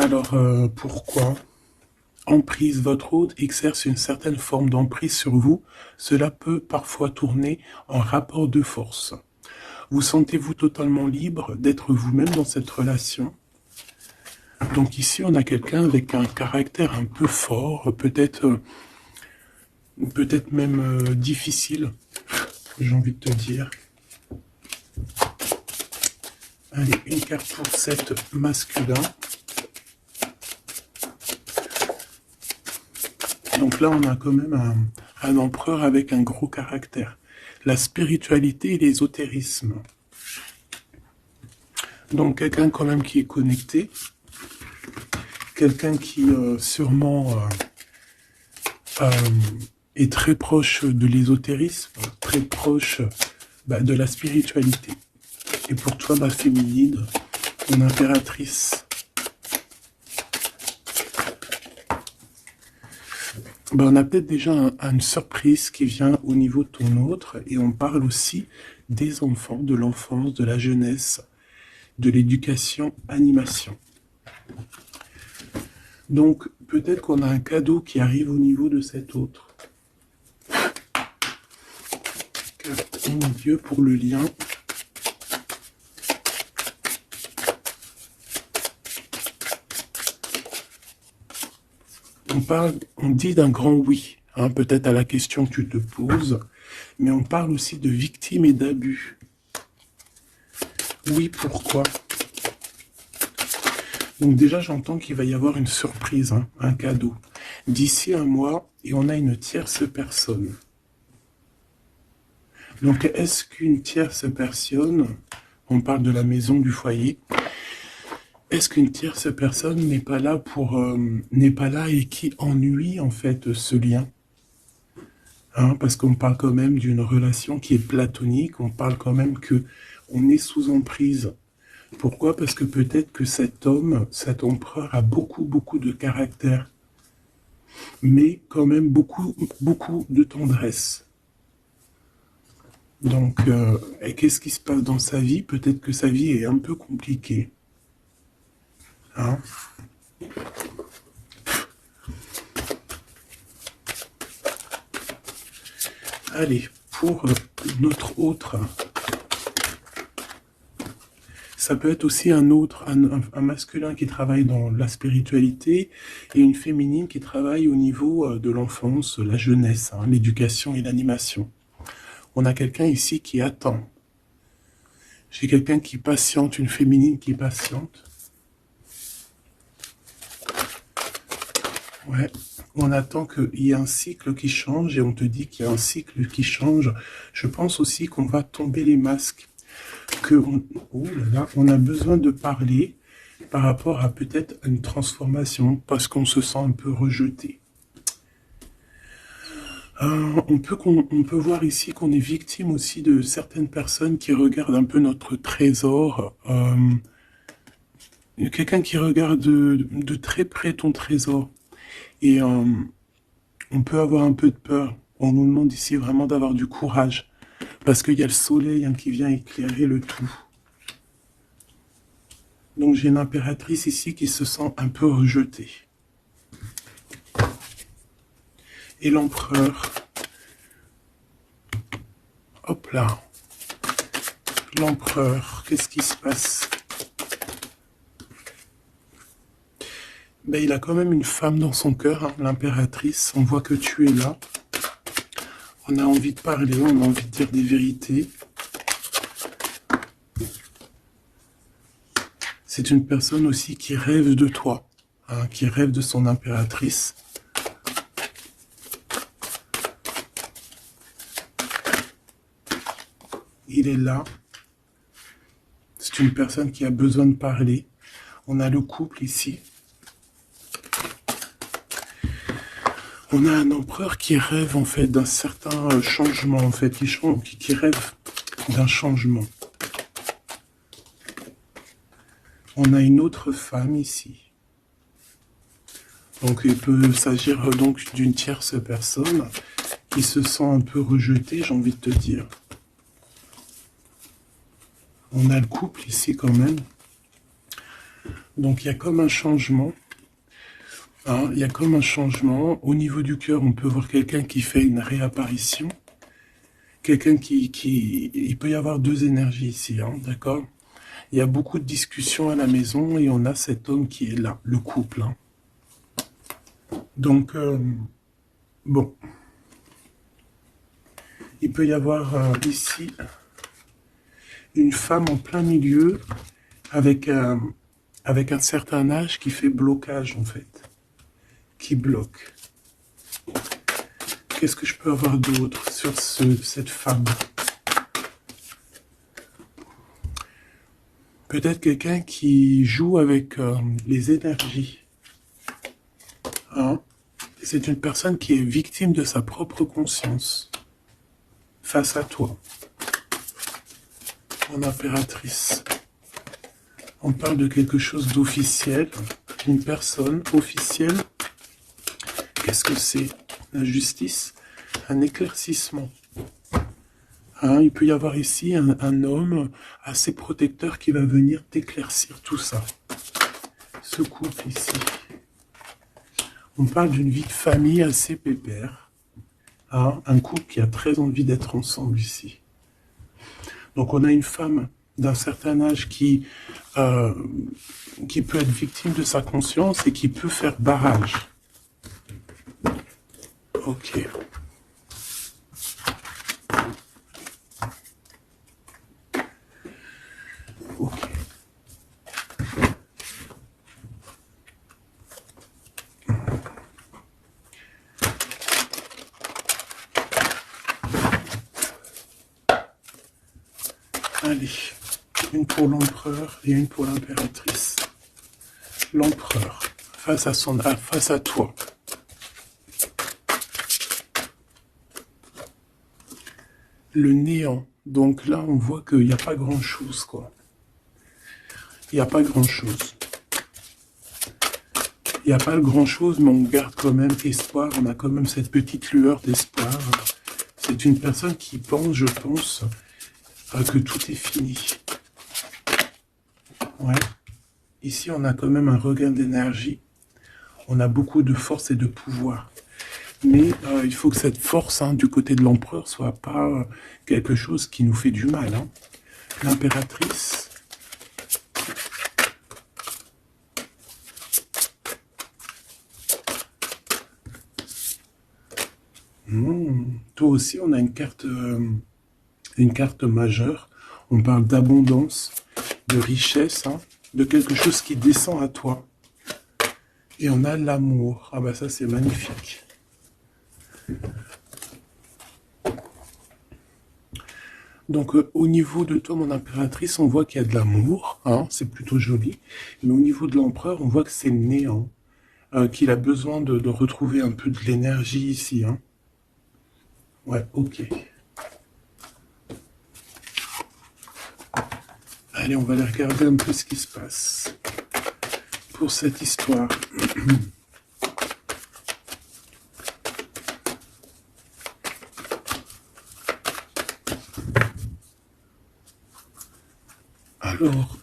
Alors, pourquoi? Emprise, votre hôte exerce une certaine forme d'emprise sur vous. Cela peut parfois tourner en rapport de force. Vous sentez-vous totalement libre d'être vous-même dans cette relation? Donc ici, on a quelqu'un avec un caractère un peu fort, peut-être même difficile, j'ai envie de te dire. Allez, une carte pour 7 masculin. Donc là, on a quand même un empereur avec un gros caractère. La spiritualité et l'ésotérisme. Donc quelqu'un quand même qui est connecté. Quelqu'un qui sûrement est très proche de l'ésotérisme, très proche de la spiritualité. Et pour toi, ma féminine, mon impératrice. On a peut-être déjà une surprise qui vient au niveau de ton autre, et on parle aussi des enfants, de l'enfance, de la jeunesse, de l'éducation, animation. Donc, peut-être qu'on a un cadeau qui arrive au niveau de cet autre. Carte au milieu pour le lien. On dit d'un grand oui, hein, peut-être à la question que tu te poses, mais on parle aussi de victimes et d'abus. Oui, pourquoi? Donc déjà, j'entends qu'il va y avoir une surprise, hein, un cadeau. D'ici un mois, et on a une tierce personne. Donc, est-ce qu'une tierce personne, on parle de la maison, du foyer, est-ce qu'une tierce personne n'est pas là et qui ennuie en fait ce lien, hein, parce qu'on parle quand même d'une relation qui est platonique, on parle quand même que on est sous emprise. Pourquoi? Parce que peut-être que cet homme, cet empereur a beaucoup de caractère, mais quand même beaucoup de tendresse. Donc, et qu'est-ce qui se passe dans sa vie? Peut-être que sa vie est un peu compliquée. Hein? Allez, pour notre autre, ça peut être aussi un masculin qui travaille dans la spiritualité et une féminine qui travaille au niveau de l'enfance, la jeunesse, hein, l'éducation et l'animation. On a quelqu'un ici qui attend. J'ai quelqu'un qui patiente, une féminine qui patiente. Ouais, on attend qu'il y ait un cycle qui change et on te dit qu'il y a un cycle qui change. Je pense aussi qu'on va tomber les masques. On a besoin de parler par rapport à peut-être une transformation parce qu'on se sent un peu rejeté. On peut voir ici qu'on est victime aussi de certaines personnes qui regardent un peu notre trésor. Quelqu'un qui regarde de très près ton trésor. Et on peut avoir un peu de peur. On nous demande ici vraiment d'avoir du courage. Parce qu'il y a le soleil, hein, qui vient éclairer le tout. Donc j'ai une impératrice ici qui se sent un peu rejetée. Et l'empereur. Hop là. L'empereur, qu'est-ce qui se passe? Il a quand même une femme dans son cœur, hein, l'impératrice. On voit que tu es là. On a envie de parler, on a envie de dire des vérités. C'est une personne aussi qui rêve de toi, hein, qui rêve de son impératrice. Il est là. C'est une personne qui a besoin de parler. On a le couple ici. On a un empereur qui rêve en fait d'un certain changement, en fait, qui rêve d'un changement. On a une autre femme ici. Donc il peut s'agir donc d'une tierce personne qui se sent un peu rejetée, j'ai envie de te dire. On a le couple ici quand même. Donc il y a comme un changement. Hein, il y a comme un changement. Au niveau du cœur, on peut voir quelqu'un qui fait une réapparition. Quelqu'un qui... Il peut y avoir deux énergies ici, hein, d'accord? Il y a beaucoup de discussions à la maison et on a cet homme qui est là, le couple. Hein. Donc, bon. Il peut y avoir ici une femme en plein milieu avec un certain âge qui fait blocage, en fait. Qui bloque. Qu'est-ce que je peux avoir d'autre sur cette femme? Peut-être quelqu'un qui joue avec les énergies. Hein? C'est une personne qui est victime de sa propre conscience face à toi. En impératrice. On parle de quelque chose d'officiel, une personne officielle. Qu'est-ce que c'est? La justice, un éclaircissement. Hein, il peut y avoir ici un homme assez protecteur qui va venir t'éclaircir tout ça. Ce couple ici. On parle d'une vie de famille assez pépère. Hein, un couple qui a très envie d'être ensemble ici. Donc on a une femme d'un certain âge qui peut être victime de sa conscience et qui peut faire barrage. Ok. Ok. Allez, une pour l'empereur et une pour l'impératrice. L'empereur, face à toi. Le néant. Donc là, on voit qu'il n'y a pas grand-chose, quoi. Il n'y a pas grand-chose. Il n'y a pas grand-chose, mais on garde quand même espoir. On a quand même cette petite lueur d'espoir. C'est une personne qui pense, je pense, que tout est fini. Ouais. Ici, on a quand même un regain d'énergie. On a beaucoup de force et de pouvoir. Mais il faut que cette force, hein, du côté de l'empereur, soit pas quelque chose qui nous fait du mal. Hein. L'impératrice. Toi aussi, on a une carte majeure. On parle d'abondance, de richesse, hein, de quelque chose qui descend à toi. Et on a l'amour. Ah bah ça, c'est magnifique. Donc au niveau de toi, mon impératrice, on voit qu'il y a de l'amour, hein, c'est plutôt joli. Mais au niveau de l'empereur, on voit que c'est néant, qu'il a besoin de retrouver un peu de l'énergie ici. Hein. Ouais, ok. Allez, on va aller regarder un peu ce qui se passe pour cette histoire. Alors,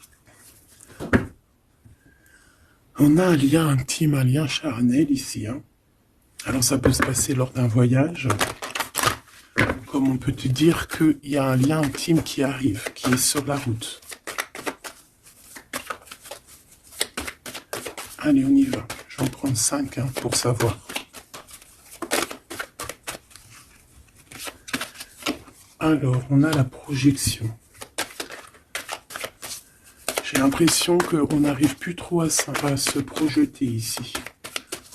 on a un lien intime, un lien charnel ici. Hein. Alors, ça peut se passer lors d'un voyage. Comme on peut te dire qu'il y a un lien intime qui arrive, qui est sur la route. Allez, on y va. Je vais en prendre 5 hein, pour savoir. Alors, on a la projection. J'ai l'impression qu'on n'arrive plus trop à se projeter ici.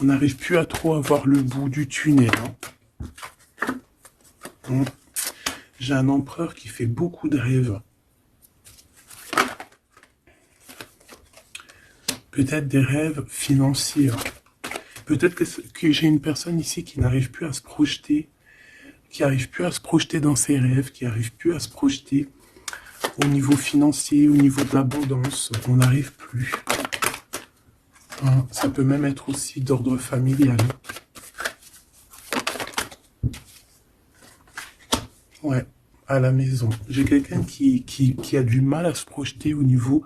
On n'arrive plus à trop avoir le bout du tunnel. Hein. J'ai un empereur qui fait beaucoup de rêves. Peut-être des rêves financiers. Peut-être que j'ai une personne ici qui n'arrive plus à se projeter, qui n'arrive plus à se projeter dans ses rêves, qui n'arrive plus à se projeter au niveau financier, au niveau de l'abondance. On n'arrive plus. Hein, ça peut même être aussi d'ordre familial. Ouais, à la maison. J'ai quelqu'un qui a du mal à se projeter au niveau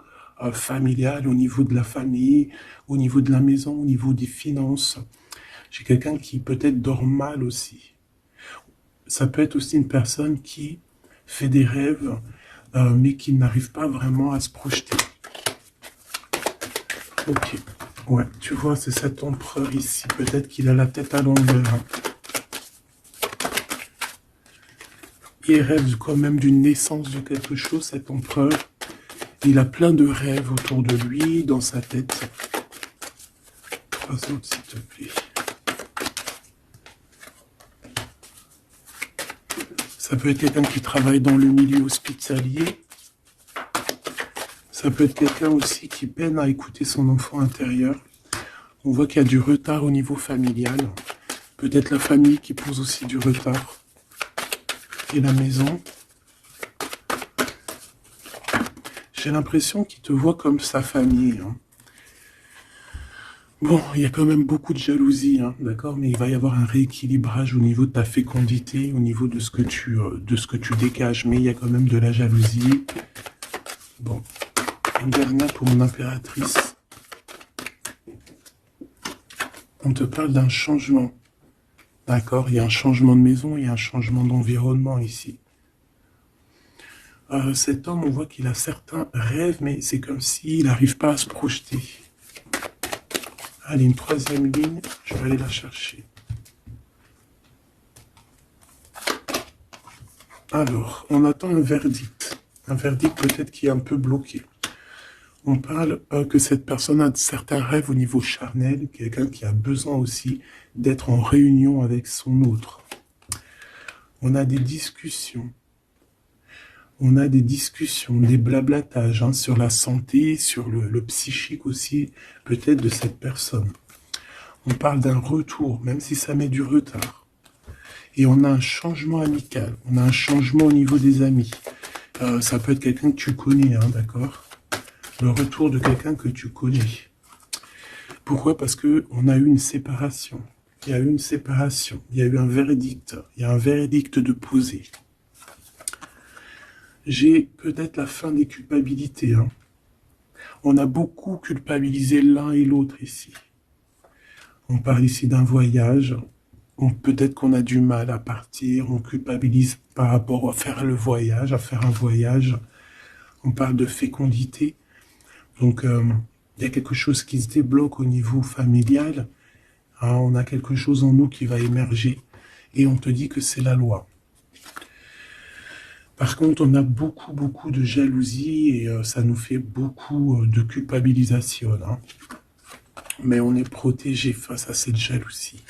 familial, au niveau de la famille, au niveau de la maison, au niveau des finances. J'ai quelqu'un qui peut-être dort mal aussi. Ça peut être aussi une personne qui fait des rêves, mais qui n'arrive pas vraiment à se projeter. Ok. Ouais, tu vois, c'est cet empereur ici. Peut-être qu'il a la tête à l'envers. Hein. Il rêve quand même d'une naissance de quelque chose, cet empereur. Il a plein de rêves autour de lui, dans sa tête. 3 autres, s'il te plaît. Ça peut être quelqu'un qui travaille dans le milieu hospitalier. Ça peut être quelqu'un aussi qui peine à écouter son enfant intérieur. On voit qu'il y a du retard au niveau familial. Peut-être la famille qui pose aussi du retard. Et la maison. J'ai l'impression qu'il te voit comme sa famille. Hein. Bon, il y a quand même beaucoup de jalousie, hein, d'accord, mais il va y avoir un rééquilibrage au niveau de ta fécondité, au niveau de ce que tu dégages, mais il y a quand même de la jalousie. Bon, une dernière pour mon impératrice. On te parle d'un changement, d'accord, il y a un changement de maison, il y a un changement d'environnement ici. Cet homme, on voit qu'il a certains rêves, mais c'est comme s'il n'arrive pas à se projeter. Allez, une 3e ligne, je vais aller la chercher. Alors, on attend un verdict. Un verdict peut-être qui est un peu bloqué. On parle que cette personne a certains rêves au niveau charnel, quelqu'un qui a besoin aussi d'être en réunion avec son autre. On a des discussions. On a des discussions, des blablatages hein, sur la santé, sur le psychique aussi, peut-être de cette personne. On parle d'un retour, même si ça met du retard. Et on a un changement amical, on a un changement au niveau des amis. Ça peut être quelqu'un que tu connais, hein, d'accord? Le retour de quelqu'un que tu connais. Pourquoi? Parce qu'on a eu une séparation. Il y a eu une séparation, il y a eu un verdict. Il y a un verdict de poser. J'ai peut-être la fin des culpabilités. Hein. On a beaucoup culpabilisé l'un et l'autre ici. On parle ici d'un voyage. Peut-être qu'on a du mal à partir. On culpabilise par rapport à faire le voyage, à faire un voyage. On parle de fécondité. Donc, il y a quelque chose qui se débloque au niveau familial. Hein, on a quelque chose en nous qui va émerger. Et on te dit que c'est la loi. Par contre, on a beaucoup de jalousie et ça nous fait beaucoup de culpabilisation. Hein. Mais on est protégé face à cette jalousie.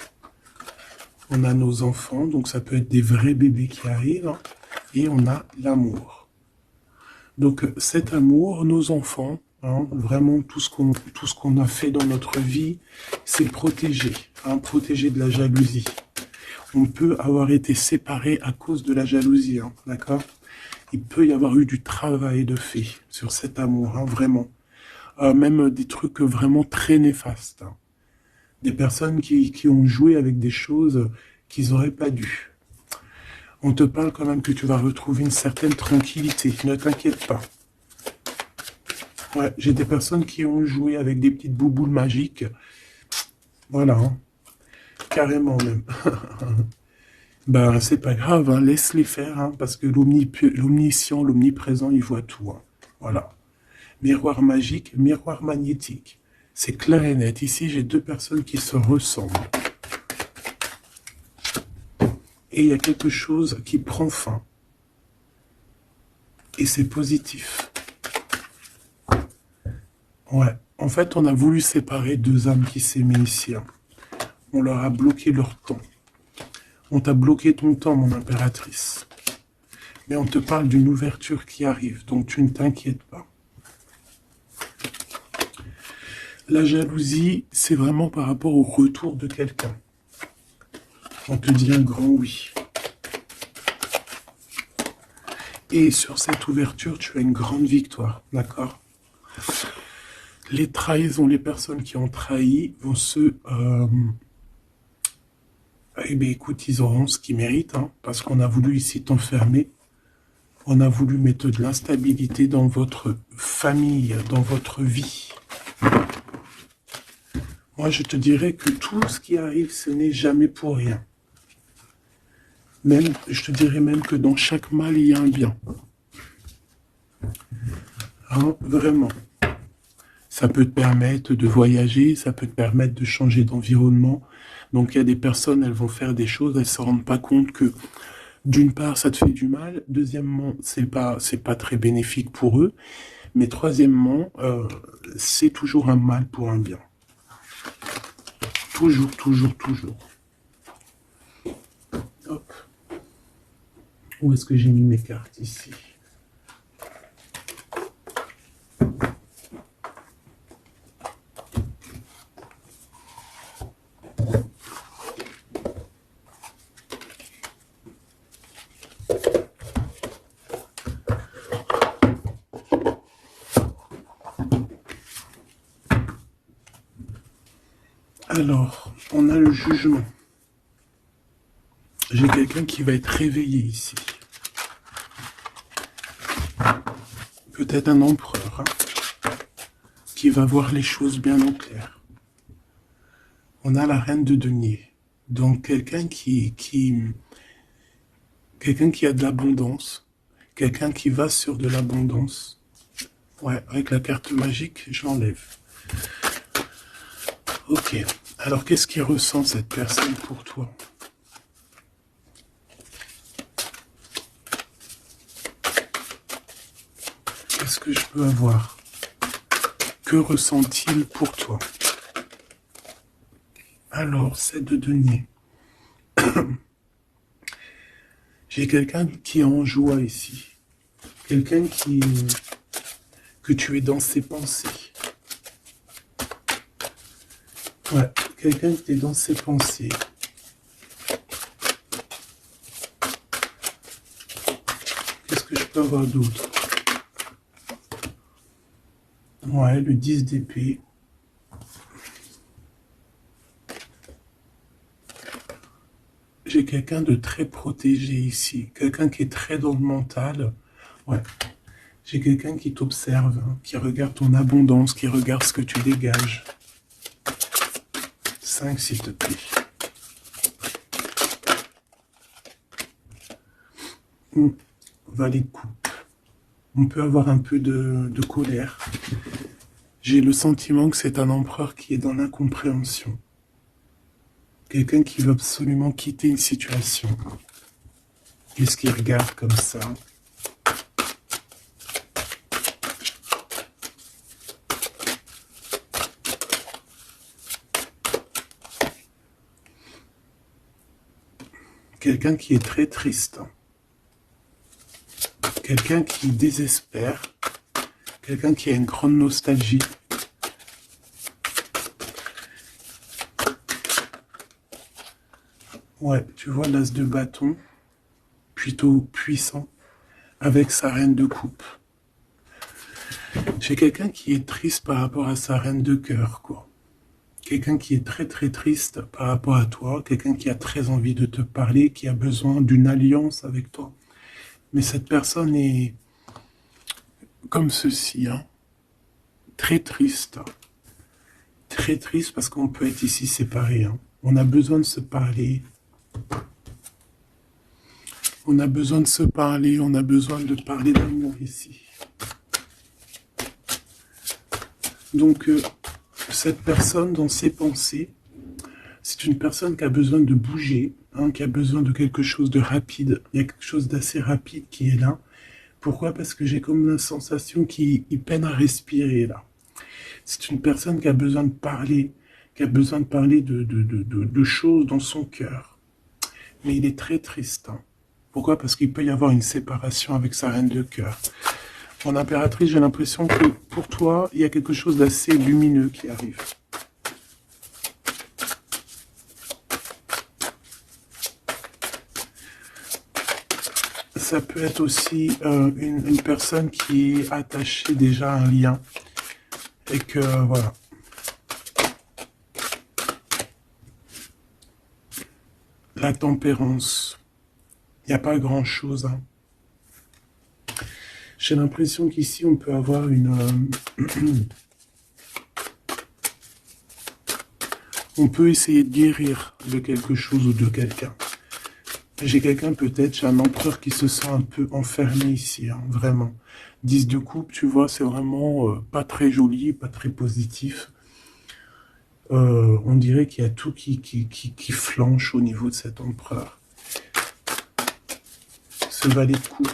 On a nos enfants, donc ça peut être des vrais bébés qui arrivent. Hein, et on a l'amour. Donc cet amour, nos enfants, hein, vraiment tout ce qu'on a fait dans notre vie, c'est protégé. Hein, protégé de la jalousie. On peut avoir été séparés à cause de la jalousie, hein, d'accord? Il peut y avoir eu du travail de fait sur cet amour, hein, vraiment. Même des trucs vraiment très néfastes. Hein. Des personnes qui ont joué avec des choses qu'ils n'auraient pas dû. On te parle quand même que tu vas retrouver une certaine tranquillité. Ne t'inquiète pas. Ouais, j'ai des personnes qui ont joué avec des petites bouboules magiques. Voilà. Hein. Carrément même. Ben, c'est pas grave, hein, laisse-les faire, hein, parce que l'omniscient, l'omniprésent, il voit tout. Hein. Voilà. Miroir magique, miroir magnétique. C'est clair et net. Ici, j'ai 2 personnes qui se ressemblent. Et il y a quelque chose qui prend fin. Et c'est positif. Ouais. En fait, on a voulu séparer 2 âmes qui s'aimaient ici. Hein. On leur a bloqué leur temps. On t'a bloqué ton temps, mon impératrice. Mais on te parle d'une ouverture qui arrive, donc tu ne t'inquiètes pas. La jalousie, c'est vraiment par rapport au retour de quelqu'un. On te dit un grand oui. Et sur cette ouverture, tu as une grande victoire, d'accord? Les trahisons, les personnes qui ont trahi vont se... Eh bien, écoute, ils auront ce qu'ils méritent, hein, parce qu'on a voulu ici t'enfermer. On a voulu mettre de l'instabilité dans votre famille, dans votre vie. Moi, je te dirais que tout ce qui arrive, ce n'est jamais pour rien. Même, je te dirais même que dans chaque mal, il y a un bien. Hein, vraiment. Ça peut te permettre de voyager, ça peut te permettre de changer d'environnement. Donc, il y a des personnes, elles vont faire des choses, elles ne se rendent pas compte que, d'une part, ça te fait du mal. Deuxièmement, c'est pas très bénéfique pour eux. Mais troisièmement, c'est toujours un mal pour un bien. Toujours, toujours, toujours. Hop. Où est-ce que j'ai mis mes cartes ici? Alors, on a le jugement. J'ai quelqu'un qui va être réveillé ici. Peut-être un empereur, hein, qui va voir les choses bien au clair. On a la reine de denier. Donc, quelqu'un quelqu'un qui a de l'abondance. Quelqu'un qui va sur de l'abondance. Ouais, avec la carte magique, je l'enlève. Ok. Alors, qu'est-ce qu'il ressent cette personne pour toi? Qu'est-ce que je peux avoir? Que ressent-il pour toi? Alors, c'est de denier. J'ai quelqu'un qui est en joie ici. Quelqu'un que tu es dans ses pensées. Ouais, quelqu'un qui est dans ses pensées. Qu'est-ce que je peux avoir d'autre? Ouais, le 10 d'épée. J'ai quelqu'un de très protégé ici. Quelqu'un qui est très dans le mental. Ouais. J'ai quelqu'un qui t'observe, hein, qui regarde ton abondance, qui regarde ce que tu dégages. 5, s'il te plaît. Valet de coupe. On peut avoir un peu de colère. J'ai le sentiment que c'est un empereur qui est dans l'incompréhension. Quelqu'un qui veut absolument quitter une situation. Qu'est-ce qu'il regarde comme ça? Quelqu'un qui est très triste. Quelqu'un qui désespère. Quelqu'un qui a une grande nostalgie. Ouais, tu vois l'as de bâton, plutôt puissant, avec sa reine de coupe. J'ai quelqu'un qui est triste par rapport à sa reine de cœur, quoi. Quelqu'un qui est très très triste par rapport à toi, quelqu'un qui a très envie de te parler, qui a besoin d'une alliance avec toi. Mais cette personne est comme ceci, hein, très triste. Très triste parce qu'on peut être ici séparés. Hein. On a besoin de se parler. On a besoin de se parler, on a besoin de parler d'amour ici. Donc, cette personne, dans ses pensées, c'est une personne qui a besoin de bouger, hein, qui a besoin de quelque chose de rapide. Il y a quelque chose d'assez rapide qui est là. Pourquoi? Parce que j'ai comme la sensation qu'il peine à respirer, là. C'est une personne qui a besoin de parler, qui a besoin de parler de choses dans son cœur. Mais il est très triste. Hein. Pourquoi? Parce qu'il peut y avoir une séparation avec sa reine de cœur. Mon impératrice, j'ai l'impression que pour toi, il y a quelque chose d'assez lumineux qui arrive. Ça peut être aussi une personne qui est attachée déjà à un lien. Et que, voilà. La tempérance. Il n'y a pas grand-chose. Hein. J'ai l'impression qu'ici, on peut avoir on peut essayer de guérir de quelque chose ou de quelqu'un. J'ai quelqu'un peut-être, j'ai un empereur qui se sent un peu enfermé ici, hein, vraiment. 10 de coupe, tu vois, c'est vraiment pas très joli, pas très positif. On dirait qu'il y a tout qui flanche au niveau de cet empereur. Ce valet de coupe.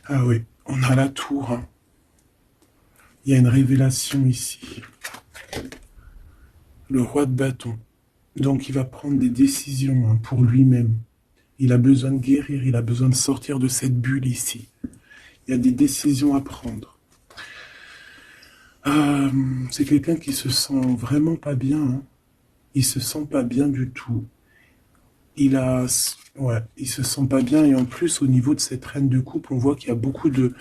Ah oui, on a la tour, hein. Il y a une révélation ici. Le roi de bâton. Donc il va prendre des décisions, hein, pour lui-même. Il a besoin de guérir, il a besoin de sortir de cette bulle ici. Il y a des décisions à prendre. C'est quelqu'un qui se sent vraiment pas bien, hein. Il se sent pas bien du tout. Ouais, il se sent pas bien et en plus au niveau de cette reine de coupe, on voit qu'il y a beaucoup de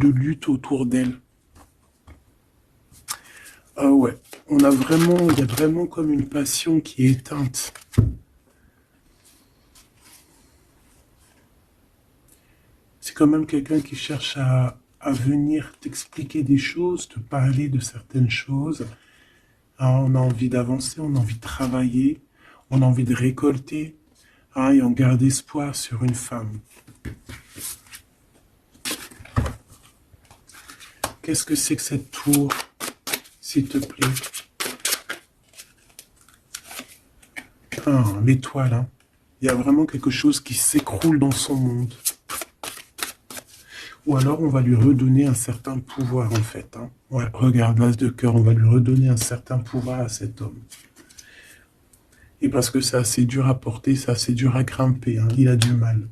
lutte autour d'elle. Ah ouais, il y a vraiment comme une passion qui est éteinte. C'est quand même quelqu'un qui cherche à venir t'expliquer des choses, te parler de certaines choses. Ah, on a envie d'avancer, on a envie de travailler, on a envie de récolter, hein, et on garde espoir sur une femme. Qu'est-ce que c'est que cette tour, s'il te plaît? Ah, l'étoile, hein. Il y a vraiment quelque chose qui s'écroule dans son monde. Ou alors on va lui redonner un certain pouvoir en fait, hein. Ouais, regarde, l'as de cœur, on va lui redonner un certain pouvoir à cet homme. Et parce que c'est assez dur à porter, c'est assez dur à grimper, hein. Il a du mal.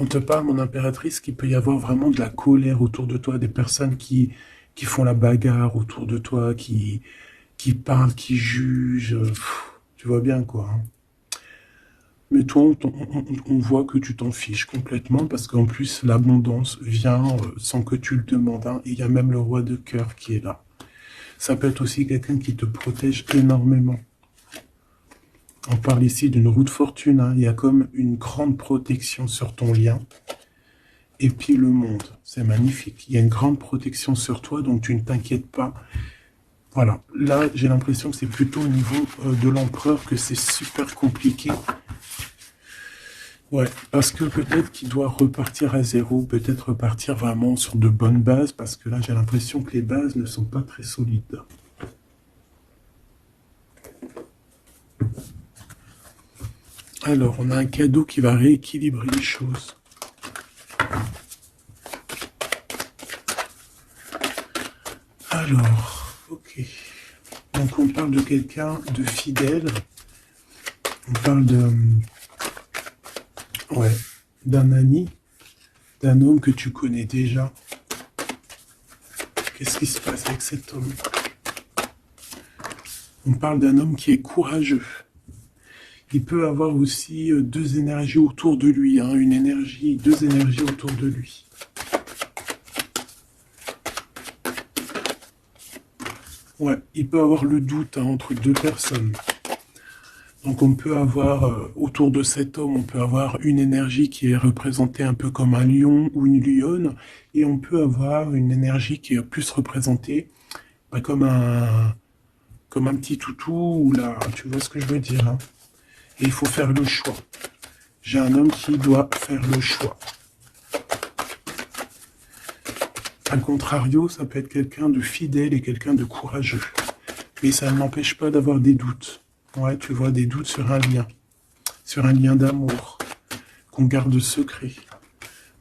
On te parle, mon impératrice, qu'il peut y avoir vraiment de la colère autour de toi, des personnes qui font la bagarre autour de toi, qui parlent, qui jugent. Tu vois bien quoi, hein. Mais toi, on voit que tu t'en fiches complètement parce qu'en plus, l'abondance vient sans que tu le demandes, hein. Et il y a même le roi de cœur qui est là. Ça peut être aussi quelqu'un qui te protège énormément. On parle ici d'une roue de fortune, hein. Il y a comme une grande protection sur ton lien. Et puis le monde, c'est magnifique. Il y a une grande protection sur toi, donc tu ne t'inquiètes pas. Voilà, là, j'ai l'impression que c'est plutôt au niveau de l'empereur que c'est super compliqué. Ouais, parce que peut-être qu'il doit repartir à zéro, peut-être repartir vraiment sur de bonnes bases, parce que là, j'ai l'impression que les bases ne sont pas très solides. Alors, on a un cadeau qui va rééquilibrer les choses. Alors, ok. Donc, on parle de quelqu'un de fidèle. On parle ouais, d'un ami, d'un homme que tu connais déjà. Qu'est-ce qui se passe avec cet homme? On parle d'un homme qui est courageux. Il peut avoir aussi deux énergies autour de lui, hein, deux énergies autour de lui. Ouais, il peut avoir le doute, hein, entre deux personnes. Donc on peut avoir, autour de cet homme, on peut avoir une énergie qui est représentée un peu comme un lion ou une lionne, et on peut avoir une énergie qui est plus représentée bah, comme un petit toutou, ou là, tu vois ce que je veux dire, hein. Et il faut faire le choix. J'ai un homme qui doit faire le choix. A contrario, ça peut être quelqu'un de fidèle et quelqu'un de courageux. Mais ça ne m'empêche pas d'avoir des doutes. Ouais, tu vois, des doutes sur un lien d'amour, qu'on garde secret.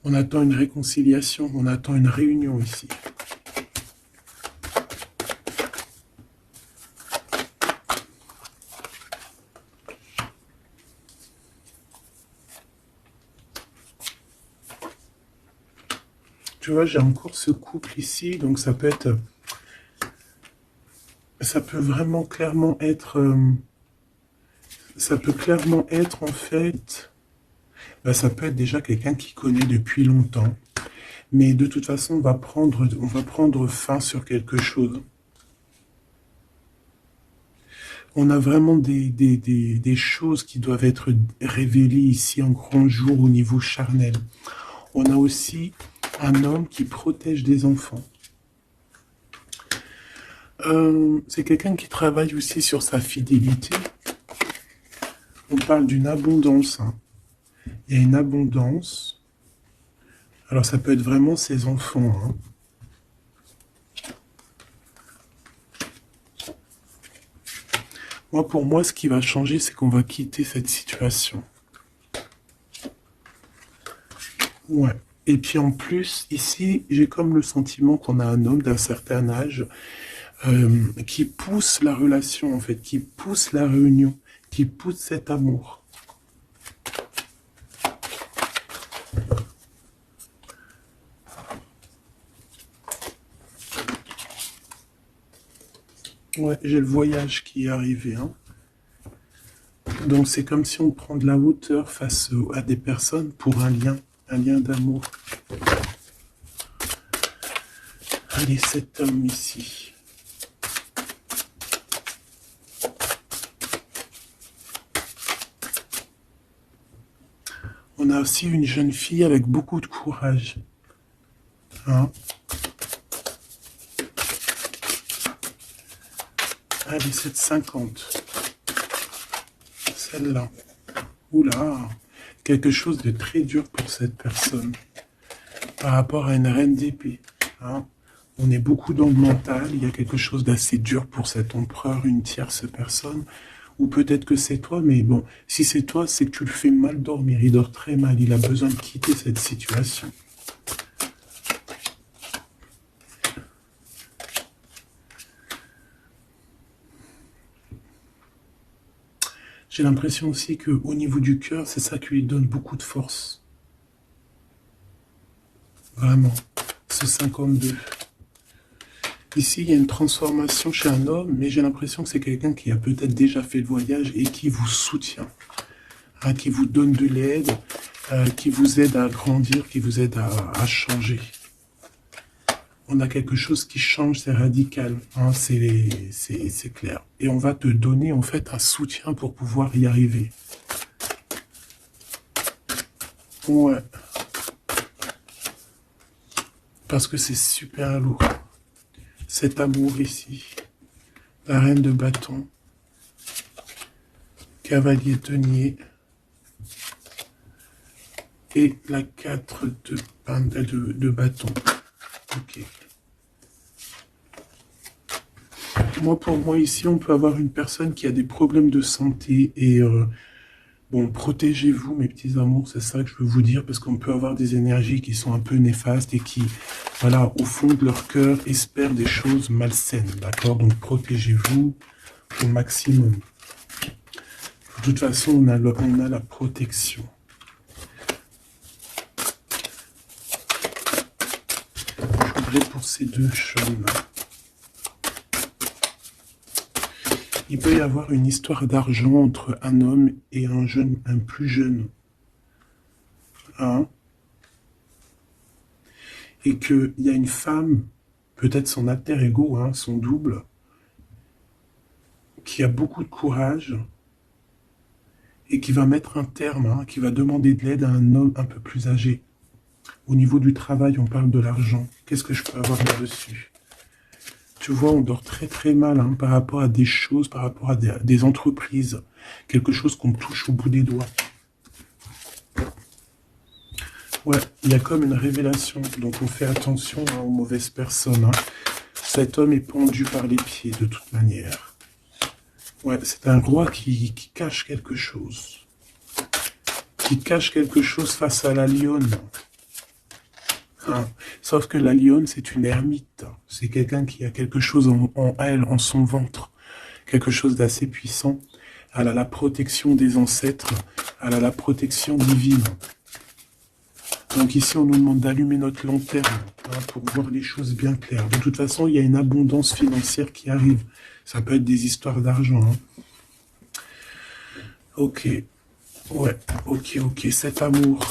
On attend une réconciliation, on attend une réunion ici. Tu vois, j'ai encore ce couple ici, donc ça peut vraiment clairement être, ça peut clairement être en fait, bah, ça peut être déjà quelqu'un qui connaît depuis longtemps, Mais de toute façon, on va prendre fin sur quelque chose. On a vraiment des choses qui doivent être révélées ici en grand jour au niveau charnel. On a aussi un homme qui protège des enfants. C'est quelqu'un qui travaille aussi sur sa fidélité. On parle d'une abondance. Hein. Il y a une abondance. Alors ça peut être vraiment ses enfants. Hein. Moi, pour moi, ce qui va changer, c'est qu'on va quitter cette situation. Ouais. Et puis en plus, ici, j'ai comme le sentiment qu'on a un homme d'un certain âge qui pousse la relation, en fait, qui pousse la réunion, qui pousse cet amour. Ouais, j'ai le voyage qui est arrivé. Hein. Donc c'est comme si on prend de la hauteur face à des personnes pour un lien d'amour. Allez, cet homme ici. On a aussi une jeune fille avec beaucoup de courage. Hein? Allez, 7,50. Celle-là. Oula, quelque chose de très dur pour cette personne. Par rapport à une reine d'épée. Hein? On est beaucoup dans le mental. Il y a quelque chose d'assez dur pour cet empereur, une tierce personne. Ou peut-être que c'est toi, mais bon, si c'est toi, c'est que tu le fais mal dormir. Il dort très mal. Il a besoin de quitter cette situation. J'ai l'impression aussi qu'au niveau du cœur, c'est ça qui lui donne beaucoup de force. Vraiment. Ce 52. Ici, il y a une transformation chez un homme, mais j'ai l'impression que c'est quelqu'un qui a peut-être déjà fait le voyage et qui vous soutient. Hein, qui vous donne de l'aide, qui vous aide à grandir, qui vous aide à changer. On a quelque chose qui change, c'est radical, hein, c'est clair. Et on va te donner en fait un soutien pour pouvoir y arriver. Ouais. Parce que c'est super lourd. Cet amour ici. La reine de bâton. Cavalier denier. Et la 4 de bâton. Ok. Moi, pour moi, ici, on peut avoir une personne qui a des problèmes de santé et bon, protégez-vous, mes petits amours, c'est ça que je veux vous dire, parce qu'on peut avoir des énergies qui sont un peu néfastes et qui, voilà, au fond de leur cœur, espèrent des choses malsaines, d'accord? Donc, protégez-vous au maximum. De toute façon, on a la protection. Je voudrais pour ces deux choses-là. Il peut y avoir une histoire d'argent entre un homme et un plus jeune. Hein? Et qu'il y a une femme, peut-être son alter ego, hein, son double, qui a beaucoup de courage et qui va mettre un terme, hein, qui va demander de l'aide à un homme un peu plus âgé. Au niveau du travail, on parle de l'argent. Qu'est-ce que je peux avoir là-dessus? Tu vois, on dort très très mal hein, par rapport à des choses, par rapport à des entreprises. Quelque chose qu'on touche au bout des doigts. Ouais, il y a comme une révélation. Donc on fait attention hein, aux mauvaises personnes. Hein. Cet homme est pendu par les pieds de toute manière. Ouais, c'est un roi qui cache quelque chose. Qui cache quelque chose face à la lionne. Hein. Sauf que la lionne, c'est une ermite. C'est quelqu'un qui a quelque chose en elle, en son ventre. Quelque chose d'assez puissant. Elle a la protection des ancêtres. Elle a la protection divine. Donc ici, on nous demande d'allumer notre lanterne hein, pour voir les choses bien claires. De toute façon, il y a une abondance financière qui arrive. Ça peut être des histoires d'argent. Hein. Ok. Ouais, ok. Cet amour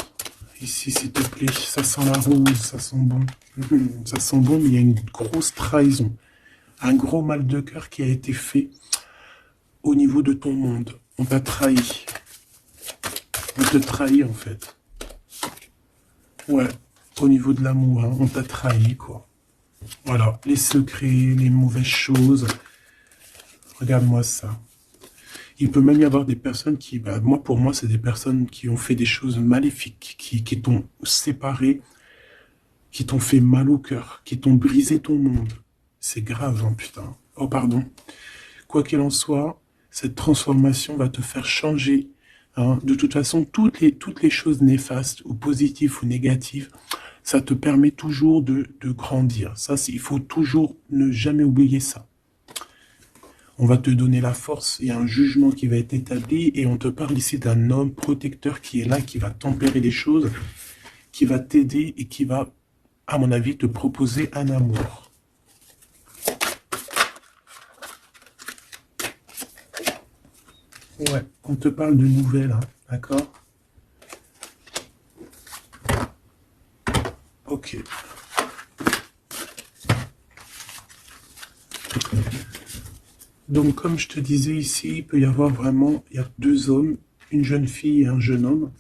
Ici, s'il te plaît, ça sent la rose, ça sent bon. Ça sent bon, mais il y a une grosse trahison. Un gros mal de cœur qui a été fait au niveau de ton monde. On t'a trahi. On te trahit, en fait. Ouais, au niveau de l'amour, hein, on t'a trahi, quoi. Voilà, les secrets, les mauvaises choses. Regarde-moi ça. Il peut même y avoir des personnes qui, bah, pour moi, c'est des personnes qui ont fait des choses maléfiques, qui t'ont séparé, qui t'ont fait mal au cœur, qui t'ont brisé ton monde. C'est grave, hein, putain. Oh, pardon. Quoi qu'il en soit, cette transformation va te faire changer. Hein. De toute façon, toutes les choses néfastes, ou positives ou négatives, ça te permet toujours de grandir. Ça, il faut toujours ne jamais oublier ça. On va te donner la force, il y a un jugement qui va être établi, et on te parle ici d'un homme protecteur qui est là, qui va tempérer les choses, qui va t'aider et qui va, à mon avis, te proposer un amour. Ouais, on te parle de nouvelles, hein, d'accord? Ok. Donc, comme je te disais ici, il peut y avoir vraiment, il y a deux hommes, une jeune fille et un jeune homme.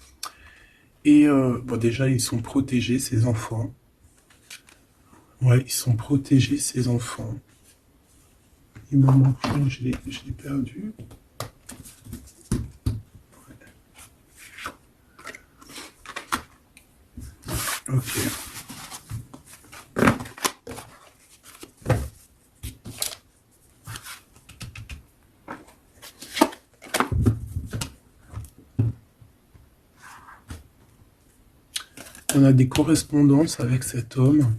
Et bon, déjà, ils sont protégés, ces enfants. Ouais, ils sont protégés, ces enfants. Il me manque une, je l'ai perdu. Ok. On a des correspondances avec cet homme,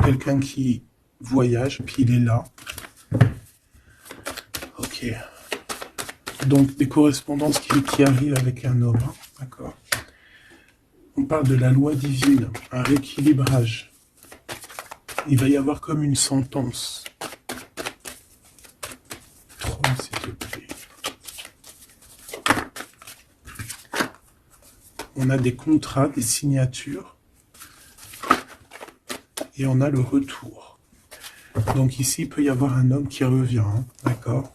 quelqu'un qui voyage, puis il est là. Ok. Donc, des correspondances qui arrivent avec un homme, hein, d'accord. On parle de la loi divine, un rééquilibrage. Il va y avoir comme une sentence. 3, s'il te plaît. On a des contrats, des signatures, et on a le retour. Donc ici, il peut y avoir un homme qui revient, hein, d'accord?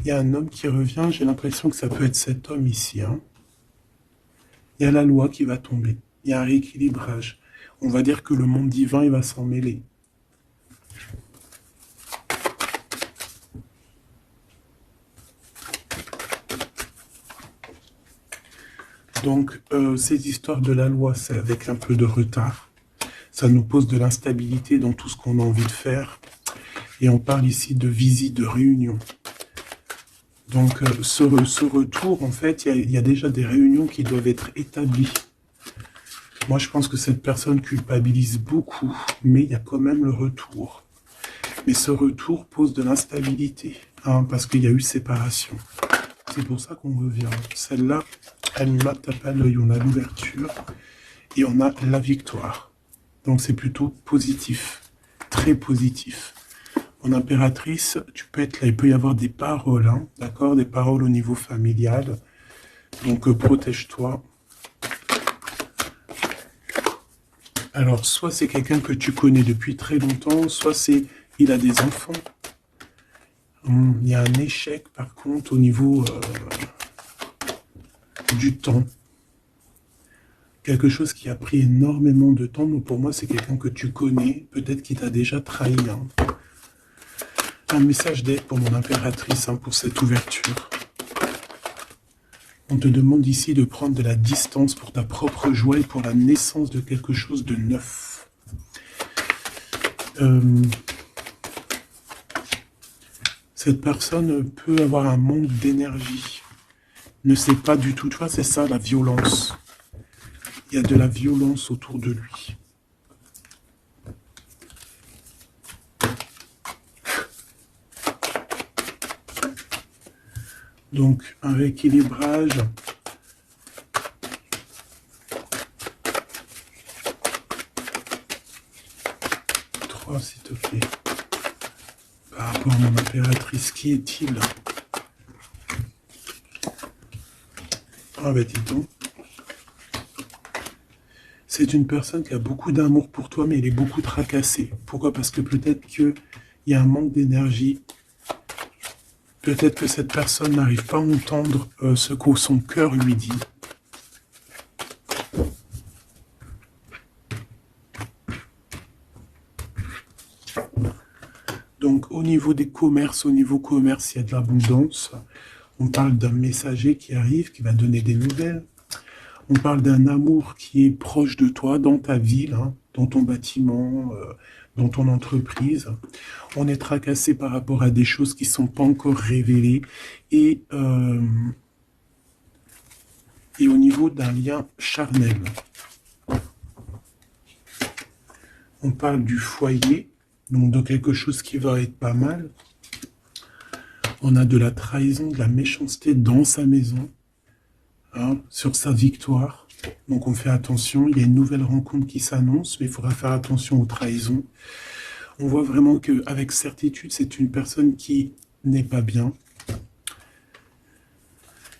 Il y a un homme qui revient, j'ai l'impression que ça peut être cet homme ici. Hein. Il y a la loi qui va tomber, il y a un rééquilibrage. On va dire que le monde divin, il va s'en mêler. Donc, ces histoires de la loi, c'est avec un peu de retard. Ça nous pose de l'instabilité dans tout ce qu'on a envie de faire. Et on parle ici de visite, de réunion. Donc, ce retour, en fait, il y a déjà des réunions qui doivent être établies. Moi, je pense que cette personne culpabilise beaucoup, mais il y a quand même le retour. Mais ce retour pose de l'instabilité, hein, parce qu'il y a eu séparation. C'est pour ça qu'on revient. Celle-là, elle ne tape pas l'œil, on a l'ouverture et on a la victoire. Donc c'est plutôt positif, très positif. En impératrice, tu peux être là, il peut y avoir des paroles, hein, d'accord, des paroles au niveau familial. Donc protège-toi. Alors, soit c'est quelqu'un que tu connais depuis très longtemps, soit il a des enfants. Il y a un échec, par contre, au niveau du temps. Quelque chose qui a pris énormément de temps. Donc pour moi, c'est quelqu'un que tu connais, peut-être qui t'a déjà trahi. Hein. Un message d'aide pour mon impératrice, hein, pour cette ouverture. On te demande ici de prendre de la distance pour ta propre joie et pour la naissance de quelque chose de neuf. Cette personne peut avoir un manque d'énergie. Ne sait pas du tout. Tu vois, c'est ça la violence. Il y a de la violence autour de lui. Donc, un rééquilibrage. Trois, s'il te plaît. Par rapport à mon impératrice, qui est-il? Ah, ben dis donc. C'est une personne qui a beaucoup d'amour pour toi, mais elle est beaucoup tracassée. Pourquoi? Parce que peut-être qu'il y a un manque d'énergie. Peut-être que cette personne n'arrive pas à entendre ce que son cœur lui dit. Donc au niveau des commerces, au niveau commerce, il y a de l'abondance. On parle d'un messager qui arrive, qui va donner des nouvelles. On parle d'un amour qui est proche de toi, dans ta ville, hein, dans ton bâtiment, dans ton entreprise. On est tracassé par rapport à des choses qui ne sont pas encore révélées. Et au niveau d'un lien charnel. On parle du foyer, donc de quelque chose qui va être pas mal. On a de la trahison, de la méchanceté dans sa maison, hein, sur sa victoire. Donc on fait attention, il y a une nouvelle rencontre qui s'annonce, mais il faudra faire attention aux trahisons. On voit vraiment qu'avec certitude, c'est une personne qui n'est pas bien.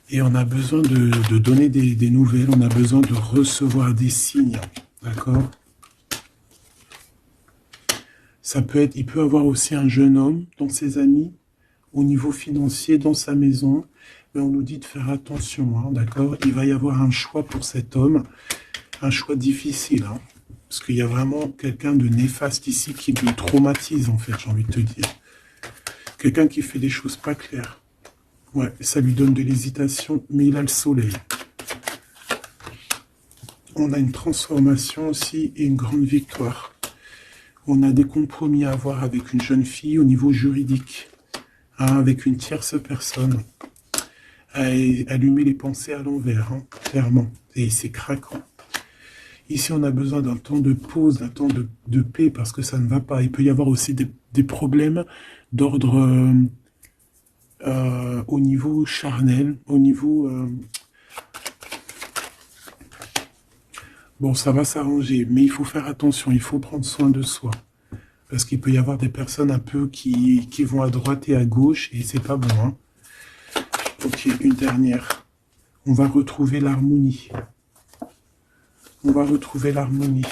Et on a besoin de donner des nouvelles, on a besoin de recevoir des signes, d'accord? Ça peut être, il peut avoir aussi un jeune homme dans ses amis, au niveau financier, dans sa maison, mais on nous dit de faire attention, hein, d'accord? Il va y avoir un choix pour cet homme, un choix difficile, hein, parce qu'il y a vraiment quelqu'un de néfaste ici qui le traumatise, en fait, j'ai envie de te dire. Quelqu'un qui fait des choses pas claires. Ouais, ça lui donne de l'hésitation, mais il a le soleil. On a une transformation aussi et une grande victoire. On a des compromis à avoir avec une jeune fille au niveau juridique, hein, avec une tierce personne. Allumer les pensées à l'envers, hein, clairement. Et c'est craquant. Ici, on a besoin d'un temps de pause, d'un temps de paix, parce que ça ne va pas. Il peut y avoir aussi des problèmes d'ordre au niveau charnel, au niveau... Bon, ça va s'arranger, mais il faut faire attention, il faut prendre soin de soi. Parce qu'il peut y avoir des personnes un peu qui vont à droite et à gauche, et c'est pas bon, hein. Ok, une dernière. On va retrouver l'harmonie. On va retrouver l'harmonie.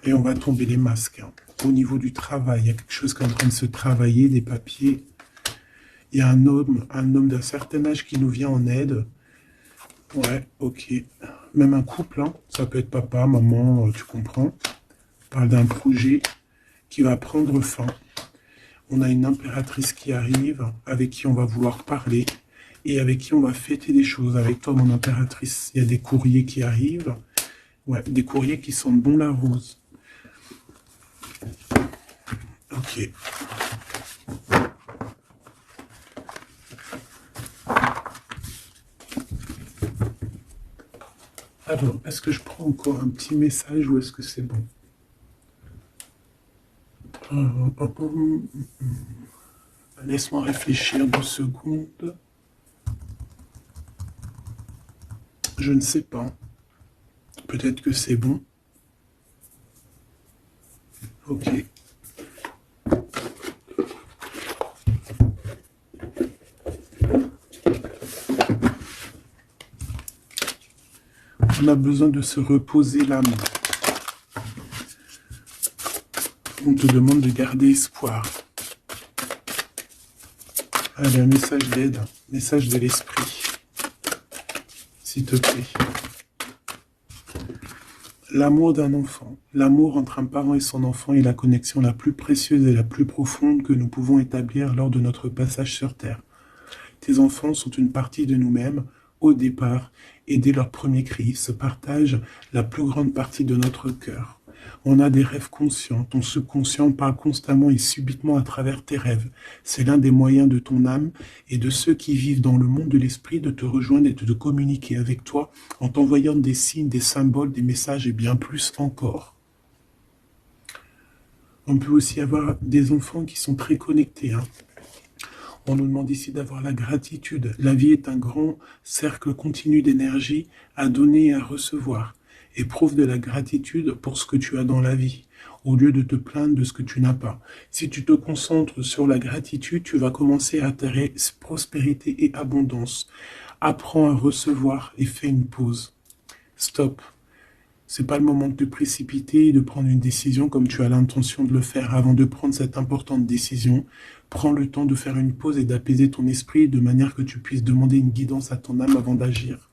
Et on va tomber les masques, hein. Au niveau du travail, il y a quelque chose qui est en train de se travailler, des papiers. Il y a un homme d'un certain âge qui nous vient en aide. Ouais, ok. Même un couple, hein. Ça peut être papa, maman, tu comprends. On parle d'un projet qui va prendre fin. On a une impératrice qui arrive, avec qui on va vouloir parler, et avec qui on va fêter des choses. Avec toi, mon impératrice, il y a des courriers qui arrivent. Ouais, des courriers qui sentent bon la rose. Ok. Alors, est-ce que je prends encore un petit message ou est-ce que c'est bon? Laisse-moi réfléchir 2 secondes. Je ne sais pas. Peut-être que c'est bon. Ok. On a besoin de se reposer l'âme. On te demande de garder espoir. Allez, un message d'aide, message de l'esprit. S'il te plaît. L'amour d'un enfant. L'amour entre un parent et son enfant est la connexion la plus précieuse et la plus profonde que nous pouvons établir lors de notre passage sur Terre. Tes enfants sont une partie de nous-mêmes au départ et dès leur premier cri se partagent la plus grande partie de notre cœur. On a des rêves conscients, ton subconscient parle constamment et subitement à travers tes rêves. C'est l'un des moyens de ton âme et de ceux qui vivent dans le monde de l'esprit de te rejoindre et de communiquer avec toi en t'envoyant des signes, des symboles, des messages et bien plus encore. On peut aussi avoir des enfants qui sont très connectés, hein. On nous demande ici d'avoir la gratitude. La vie est un grand cercle continu d'énergie à donner et à recevoir. Éprouve de la gratitude pour ce que tu as dans la vie, au lieu de te plaindre de ce que tu n'as pas. Si tu te concentres sur la gratitude, tu vas commencer à atterrir prospérité et abondance. Apprends à recevoir et fais une pause. Stop. C'est pas le moment de te précipiter et de prendre une décision comme tu as l'intention de le faire. Avant de prendre cette importante décision, prends le temps de faire une pause et d'apaiser ton esprit de manière que tu puisses demander une guidance à ton âme avant d'agir.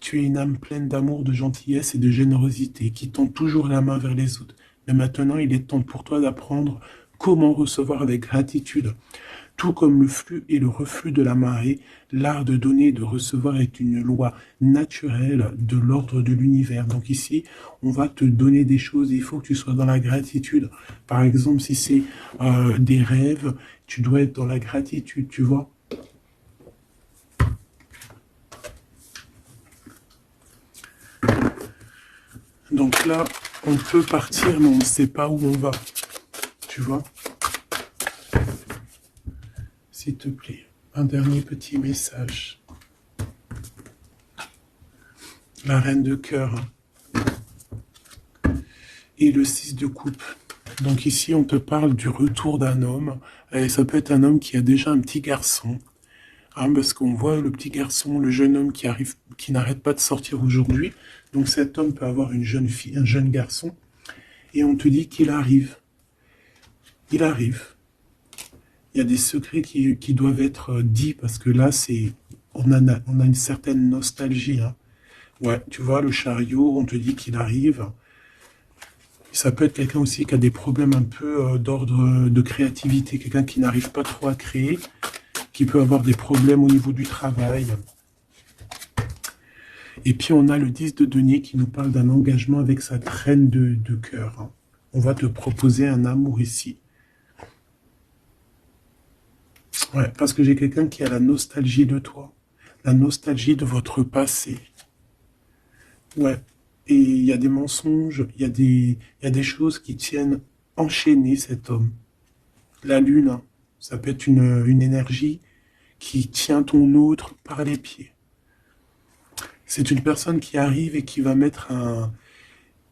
Tu es une âme pleine d'amour, de gentillesse et de générosité qui tend toujours la main vers les autres. Mais maintenant, il est temps pour toi d'apprendre comment recevoir avec gratitude. Tout comme le flux et le reflux de la marée, l'art de donner et de recevoir est une loi naturelle de l'ordre de l'univers. Donc ici, on va te donner des choses, il faut que tu sois dans la gratitude. Par exemple, si c'est des rêves, tu dois être dans la gratitude, tu vois. Donc là, on peut partir, mais on ne sait pas où on va, tu vois. S'il te plaît, un dernier petit message. La reine de cœur et le 6 de coupe. Donc ici, on te parle du retour d'un homme. Et ça peut être un homme qui a déjà un petit garçon. Hein, parce qu'on voit le petit garçon, le jeune homme qui arrive, qui n'arrête pas de sortir aujourd'hui. Donc cet homme peut avoir une jeune fille, un jeune garçon. Et on te dit qu'il arrive. Il arrive. Il y a des secrets qui doivent être dits parce que là, on a une certaine nostalgie. Hein. Ouais, tu vois, le chariot, on te dit qu'il arrive. Ça peut être quelqu'un aussi qui a des problèmes un peu d'ordre de créativité, quelqu'un qui n'arrive pas trop à créer, qui peut avoir des problèmes au niveau du travail. Et puis on a le 10 de denier qui nous parle d'un engagement avec sa reine de cœur. Hein. On va te proposer un amour ici. Ouais, parce que j'ai quelqu'un qui a la nostalgie de toi, la nostalgie de votre passé. Ouais, et il y a des mensonges, il y a des choses qui tiennent enchaîner cet homme. La lune, hein, ça peut être une énergie qui tient ton autre par les pieds. C'est une personne qui arrive et qui va mettre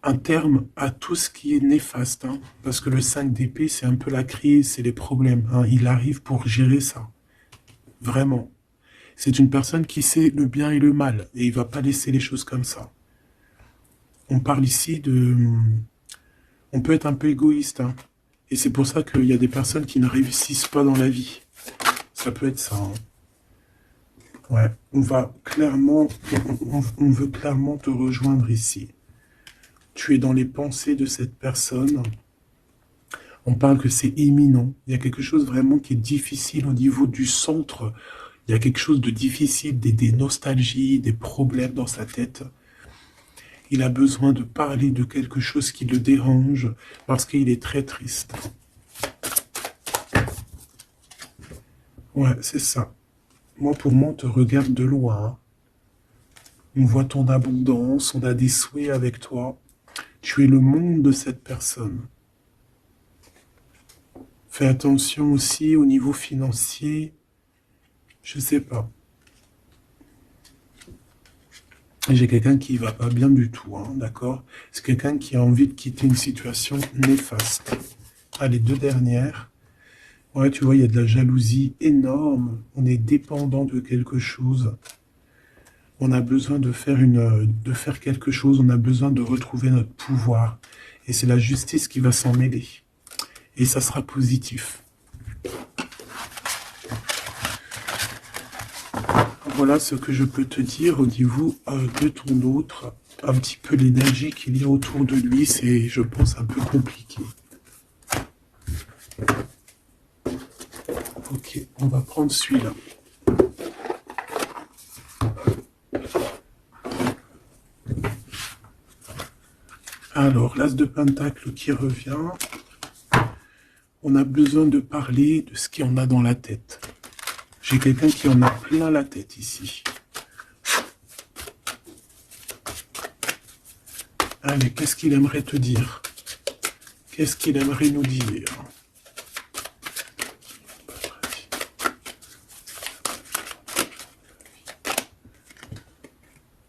un terme à tout ce qui est néfaste. Hein, parce que le 5 d'épée, c'est un peu la crise, c'est les problèmes. Hein, il arrive pour gérer ça. Vraiment. C'est une personne qui sait le bien et le mal. Et il va pas laisser les choses comme ça. On parle ici de... On peut être un peu égoïste. Hein, et c'est pour ça qu'il y a des personnes qui ne réussissent pas dans la vie. Ça peut être ça. Hein. Ouais, on veut clairement te rejoindre ici. Tu es dans les pensées de cette personne. On parle que c'est imminent. Il y a quelque chose vraiment qui est difficile au niveau du centre. Il y a quelque chose de difficile, des nostalgies, des problèmes dans sa tête. Il a besoin de parler de quelque chose qui le dérange parce qu'il est très triste. Ouais, c'est ça. Moi, pour moi, on te regarde de loin. On voit ton abondance, on a des souhaits avec toi. Tu es le monde de cette personne. Fais attention aussi au niveau financier. Je sais pas. J'ai quelqu'un qui va pas bien du tout, hein, d'accord? C'est quelqu'un qui a envie de quitter une situation néfaste. Ah, les deux dernières. Ouais, tu vois, il y a de la jalousie énorme. On est dépendant de quelque chose. On a besoin de faire quelque chose. On a besoin de retrouver notre pouvoir. Et c'est la justice qui va s'en mêler. Et ça sera positif. Voilà ce que je peux te dire au niveau de ton autre. Un petit peu l'énergie qu'il y a autour de lui, c'est, je pense, un peu compliqué. Ok, on va prendre celui-là. Alors, l'as de pentacle qui revient. On a besoin de parler de ce qu'il y en a dans la tête. J'ai quelqu'un qui en a plein la tête ici. Allez, qu'est-ce qu'il aimerait te dire? Qu'est-ce qu'il aimerait nous dire?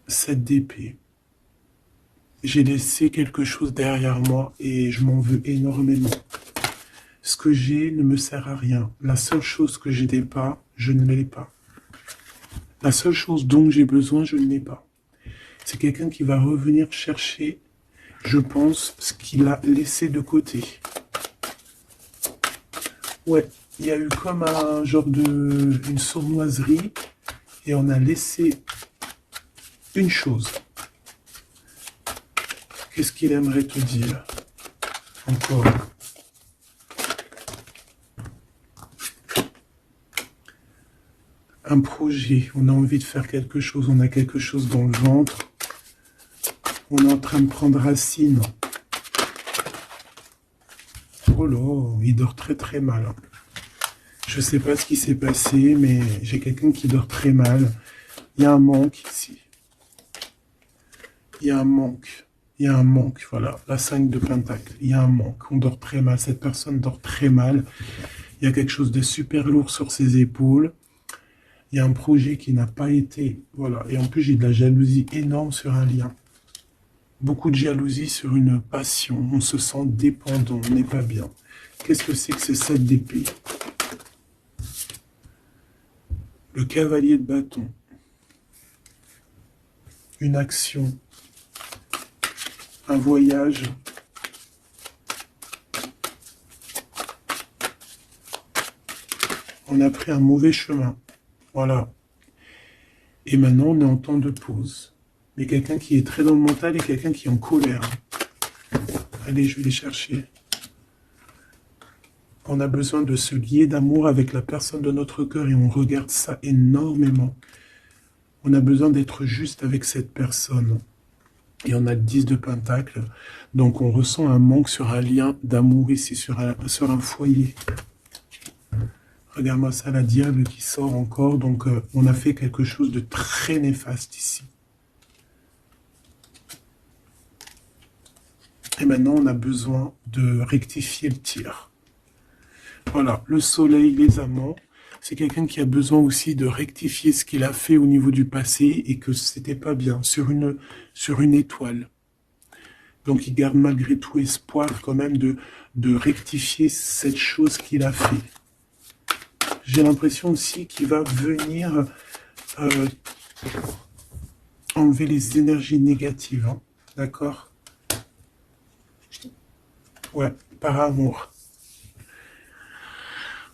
Cette d'épée. J'ai laissé quelque chose derrière moi et je m'en veux énormément. Ce que j'ai ne me sert à rien. La seule chose que je n'ai pas, je ne l'ai pas. La seule chose dont j'ai besoin, je ne l'ai pas. C'est quelqu'un qui va revenir chercher, je pense, ce qu'il a laissé de côté. Ouais, il y a eu comme un genre une sournoiserie et on a laissé une chose. Qu'est-ce qu'il aimerait te dire? Encore. Un projet, on a envie de faire quelque chose, on a quelque chose dans le ventre. On est en train de prendre racine. Oh là, il dort très très mal. Je sais pas ce qui s'est passé, mais j'ai quelqu'un qui dort très mal. Il y a un manque ici. Il y a un manque. Il y a un manque, voilà. La 5 de Pentacle. Il y a un manque. On dort très mal. Cette personne dort très mal. Il y a quelque chose de super lourd sur ses épaules. Il y a un projet qui n'a pas été... Voilà. Et en plus, j'ai de la jalousie énorme sur un lien. Beaucoup de jalousie sur une passion. On se sent dépendant. On n'est pas bien. Qu'est-ce que c'est que ces 7 d'épée? Le cavalier de bâton. Une action. Un voyage. On a pris un mauvais chemin. Voilà. Et maintenant, on est en temps de pause. Mais quelqu'un qui est très dans le mental et quelqu'un qui est en colère. Allez, je vais les chercher. On a besoin de se lier d'amour avec la personne de notre cœur et on regarde ça énormément. On a besoin d'être juste avec cette personne. Et on a le 10 de Pentacle. Donc on ressent un manque sur un lien d'amour ici, sur un foyer. Regarde-moi ça, la diable qui sort encore. Donc on a fait quelque chose de très néfaste ici. Et maintenant on a besoin de rectifier le tir. Voilà, le soleil, les amants. C'est quelqu'un qui a besoin aussi de rectifier ce qu'il a fait au niveau du passé et que c'était pas bien, sur une étoile. Donc il garde malgré tout espoir quand même de rectifier cette chose qu'il a fait. J'ai l'impression aussi qu'il va venir enlever les énergies négatives. Hein, d'accord? Ouais, par amour.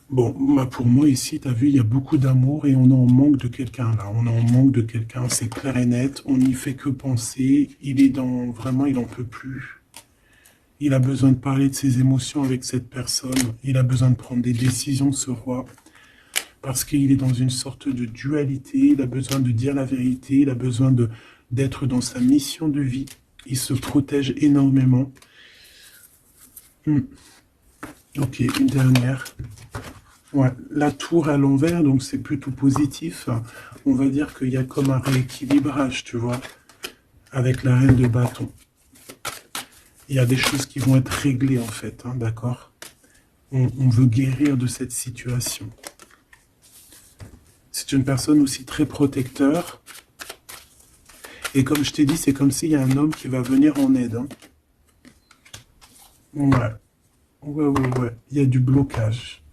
Bon, bah pour moi ici, tu as vu, il y a beaucoup d'amour et on est en manque de quelqu'un là. On est en manque de quelqu'un, c'est clair et net. On n'y fait que penser. Il est dans... Vraiment, il n'en peut plus. Il a besoin de parler de ses émotions avec cette personne. Il a besoin de prendre des décisions, ce roi. Parce qu'il est dans une sorte de dualité. Il a besoin de dire la vérité. Il a besoin d'être dans sa mission de vie. Il se protège énormément. Ok, une dernière. Ouais, la tour à l'envers, donc c'est plutôt positif. On va dire qu'il y a comme un rééquilibrage, tu vois, avec la reine de bâton. Il y a des choses qui vont être réglées, en fait, hein, d'accord? On veut guérir de cette situation. C'est une personne aussi très protecteur. Et comme je t'ai dit, c'est comme s'il y a un homme qui va venir en aide. Hein. Ouais. Ouais. Il y a du blocage.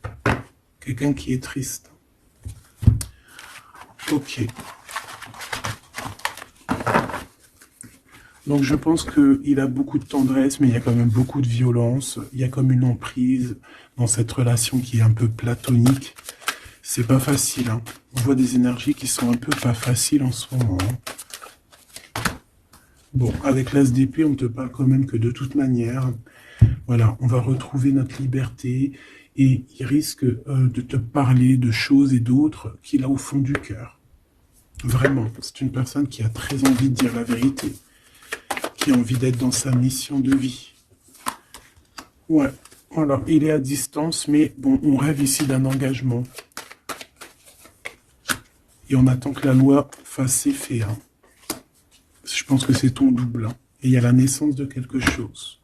Quelqu'un qui est triste. Ok. Donc je pense qu'il a beaucoup de tendresse, mais il y a quand même beaucoup de violence. Il y a comme une emprise dans cette relation qui est un peu platonique. C'est pas facile. Hein. On voit des énergies qui sont un peu pas faciles en ce moment. Hein. Bon, avec l'As d'épée, on te parle quand même que de toute manière, voilà, on va retrouver notre liberté. Et il risque de te parler de choses et d'autres qu'il a au fond du cœur. Vraiment, c'est une personne qui a très envie de dire la vérité, qui a envie d'être dans sa mission de vie. Ouais, alors il est à distance, mais bon, on rêve ici d'un engagement. Et on attend que la loi fasse ses faits. Hein. Je pense que c'est ton double. Hein. Et il y a la naissance de quelque chose.